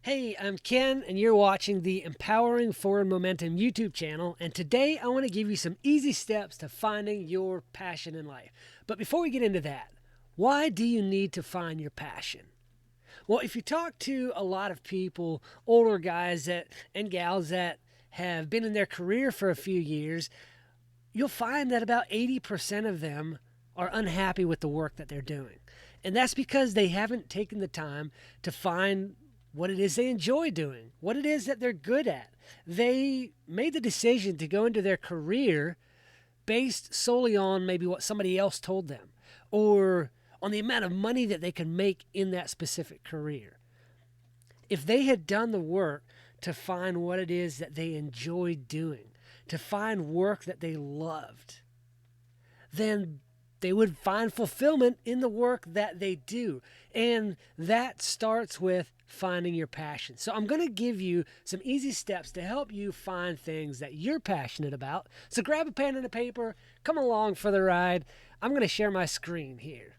Hey, I'm Ken, and you're watching the Empowering Forward Momentum YouTube channel. And today I want to give you some easy steps to finding your passion in life. But before we get into that, why do you need to find your passion? Well, if you talk to a lot of people, older guys and gals that have been in their career for a few years, you'll find that about 80% of them are unhappy with the work that they're doing. And that's because they haven't taken the time to find what it is they enjoy doing, what it is that they're good at. They made the decision to go into their career based solely on maybe what somebody else told them or on the amount of money that they can make in that specific career. If they had done the work to find what it is that they enjoyed doing, to find work that they loved, then they would find fulfillment in the work that they do. And that starts with finding your passion. So I'm going to give you some easy steps to help you find things that you're passionate about. So grab a pen and a paper, come along for the ride. I'm going to share my screen here.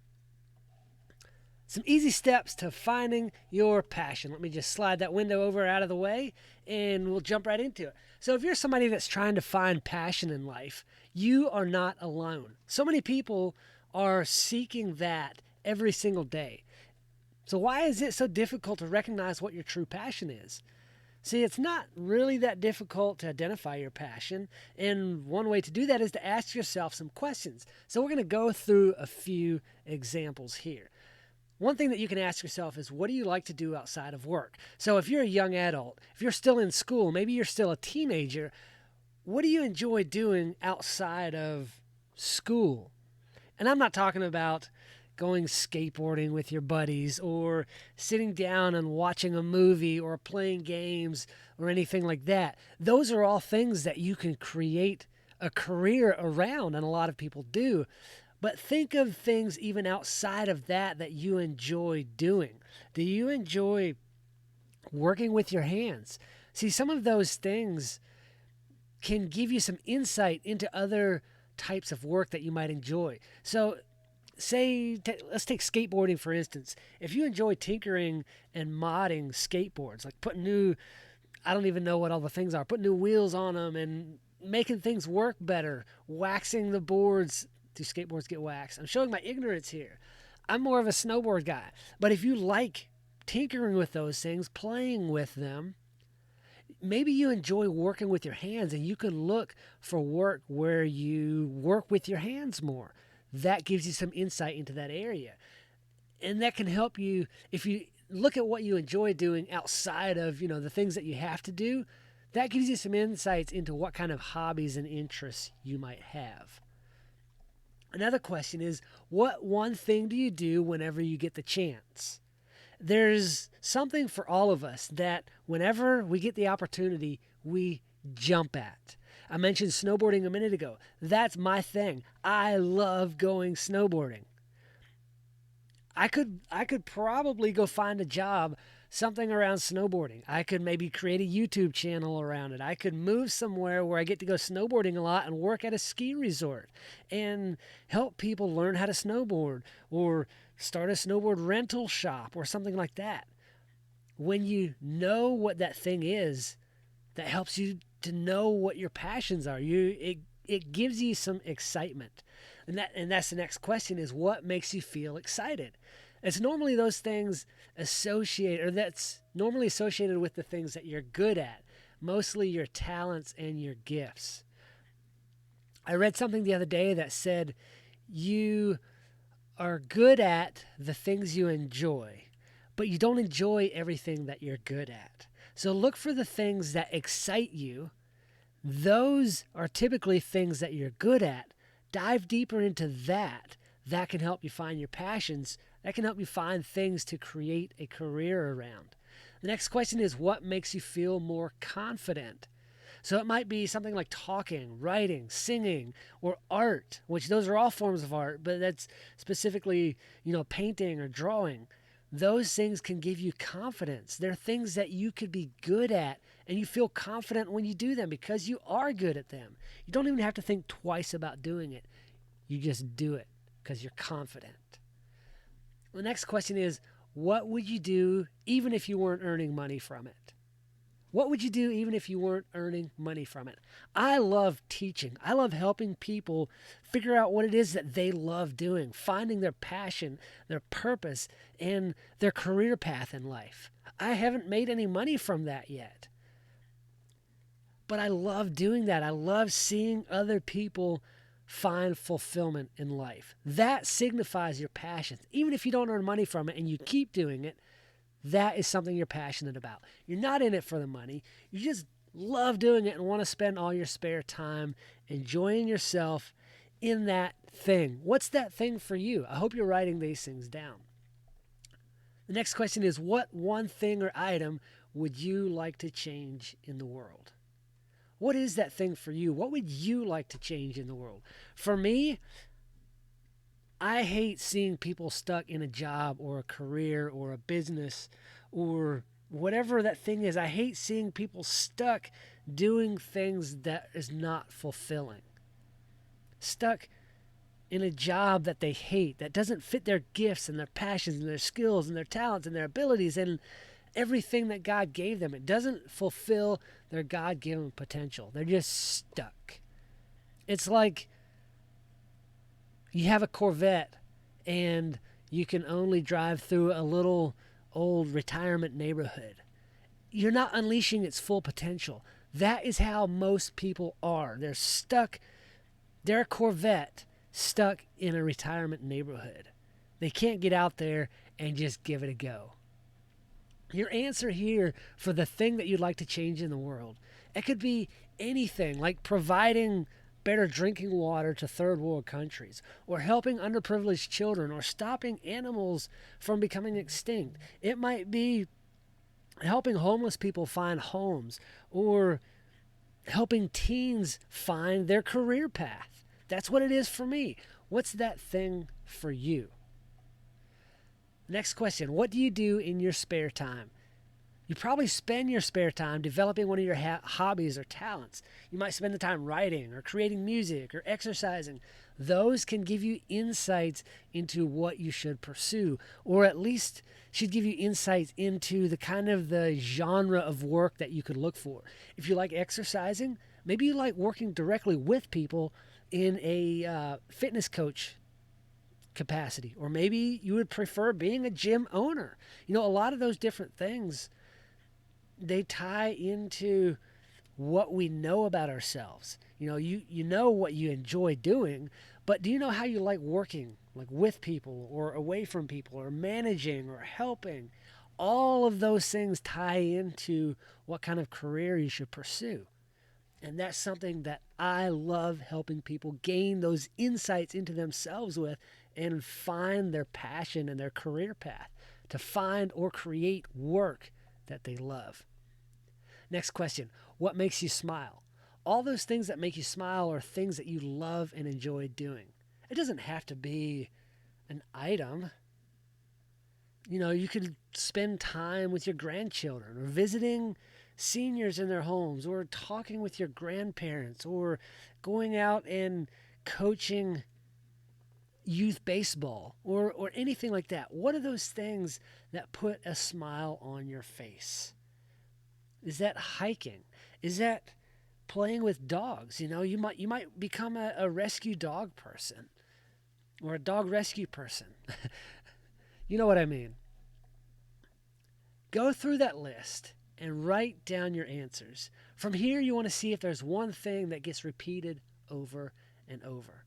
Some easy steps to finding your passion. Let me just slide that window over out of the way and we'll jump right into it. So if you're somebody that's trying to find passion in life, you are not alone. So many people are seeking that every single day. So why is it so difficult to recognize what your true passion is? See, it's not really that difficult to identify your passion. And one way to do that is to ask yourself some questions. So we're going to go through a few examples here. One thing that you can ask yourself is, what do you like to do outside of work? So if you're a young adult, if you're still in school, maybe you're still a teenager, what do you enjoy doing outside of school? And I'm not talking about going skateboarding with your buddies or sitting down and watching a movie or playing games or anything like that. Those are all things that you can create a career around, and a lot of people do. But think of things even outside of that you enjoy doing. Do you enjoy working with your hands? See, some of those things can give you some insight into other types of work that you might enjoy. So, let's take skateboarding for instance. If you enjoy tinkering and modding skateboards, like putting new, I don't even know what all the things are, putting new wheels on them and making things work better, waxing the boards. Do skateboards get waxed? I'm showing my ignorance here. I'm more of a snowboard guy. But if you like tinkering with those things, playing with them, maybe you enjoy working with your hands and you can look for work where you work with your hands more. That gives you some insight into that area. And that can help you if you look at what you enjoy doing outside of, the things that you have to do. That gives you some insights into what kind of hobbies and interests you might have. Another question is, what one thing do you do whenever you get the chance? There's something for all of us that whenever we get the opportunity, we jump at. I mentioned snowboarding a minute ago. That's my thing. I love going snowboarding. I could probably go find a job, something around snowboarding. I could maybe create a YouTube channel around it. I could move somewhere where I get to go snowboarding a lot and work at a ski resort and help people learn how to snowboard or start a snowboard rental shop or something like that. When you know what that thing is, that helps you to know what your passions are. It gives you some excitement. And that's the next question is, what makes you feel excited? It's normally those things that's normally associated with the things that you're good at, mostly your talents and your gifts. I read something the other day that said you are good at the things you enjoy, but you don't enjoy everything that you're good at. So look for the things that excite you. Those are typically things that you're good at. Dive deeper into that. That can help you find your passions. That can help you find things to create a career around. The next question is, what makes you feel more confident? So it might be something like talking, writing, singing, or art, which those are all forms of art, but that's specifically, painting or drawing. Those things can give you confidence. They're things that you could be good at, and you feel confident when you do them because you are good at them. You don't even have to think twice about doing it. You just do it because you're confident. The next question is, what would you do even if you weren't earning money from it? What would you do even if you weren't earning money from it? I love teaching. I love helping people figure out what it is that they love doing, finding their passion, their purpose, and their career path in life. I haven't made any money from that yet. But I love doing that. I love seeing other people find fulfillment in life. That signifies your passion. Even if you don't earn money from it and you keep doing it, that is something you're passionate about. You're not in it for the money. You just love doing it and want to spend all your spare time enjoying yourself in that thing. What's that thing for you? I hope you're writing these things down. The next question is, what one thing or item would you like to change in the world? What is that thing for you? What would you like to change in the world? For me, I hate seeing people stuck in a job or a career or a business or whatever that thing is. I hate seeing people stuck doing things that is not fulfilling. Stuck in a job that they hate, that doesn't fit their gifts and their passions and their skills and their talents and their abilities and everything that God gave them. It doesn't fulfill their God-given potential. They're just stuck. It's like you have a Corvette and you can only drive through a little old retirement neighborhood. You're not unleashing its full potential. That is how most people are. They're stuck. They're a Corvette stuck in a retirement neighborhood. They can't get out there and just give it a go. Your answer here for the thing that you'd like to change in the world, it could be anything like providing better drinking water to third world countries, or helping underprivileged children, or stopping animals from becoming extinct. It might be helping homeless people find homes, or helping teens find their career path. That's what it is for me. What's that thing for you? Next question. What do you do in your spare time? You probably spend your spare time developing one of your hobbies or talents. You might spend the time writing or creating music or exercising. Those can give you insights into what you should pursue, or at least should give you insights into the genre of work that you could look for. If you like exercising, maybe you like working directly with people in a fitness coach capacity, or maybe you would prefer being a gym owner. A lot of those different things, they tie into what we know about ourselves. You know what you enjoy doing, but do you know how you like working, like with people or away from people or managing or helping? All of those things tie into what kind of career you should pursue. And that's something that I love helping people gain those insights into themselves with and find their passion and their career path, to find or create work that they love. Next question. What makes you smile? All those things that make you smile are things that you love and enjoy doing. It doesn't have to be an item. You could spend time with your grandchildren, or visiting seniors in their homes, or talking with your grandparents, or going out and coaching youth baseball, or anything like that. What are those things that put a smile on your face? Is that hiking? Is that playing with dogs? You might become a rescue dog person, or a dog rescue person. You know what I mean? Go through that list and write down your answers. From here, you want to see if there's one thing that gets repeated over and over.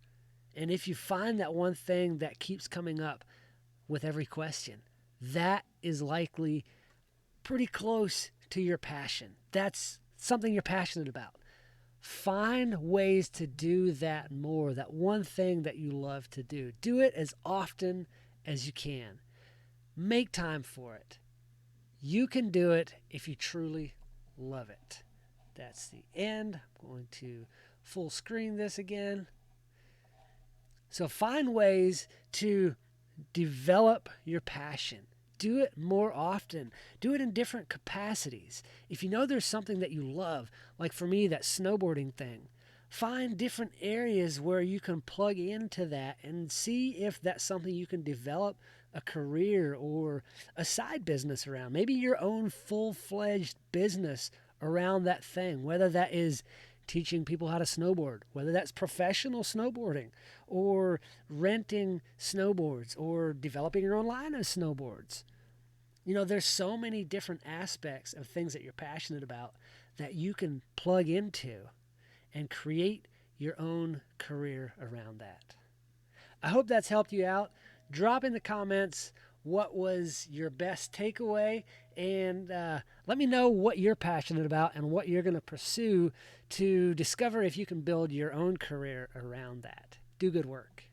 And if you find that one thing that keeps coming up with every question, that is likely pretty close to your passion. That's something you're passionate about. Find ways to do that more, that one thing that you love to do. Do it as often as you can. Make time for it. You can do it if you truly love it. That's the end. I'm going to full screen this again. So find ways to develop your passion. Do it more often. Do it in different capacities. If you know there's something that you love, like for me, that snowboarding thing, find different areas where you can plug into that and see if that's something you can develop a career or a side business around, maybe your own full-fledged business around that thing, whether that is teaching people how to snowboard, whether that's professional snowboarding or renting snowboards or developing your own line of snowboards. There's so many different aspects of things that you're passionate about that you can plug into and create your own career around that. I hope that's helped you out. Drop in the comments what was your best takeaway, and let me know what you're passionate about and what you're going to pursue to discover if you can build your own career around that. Do good work.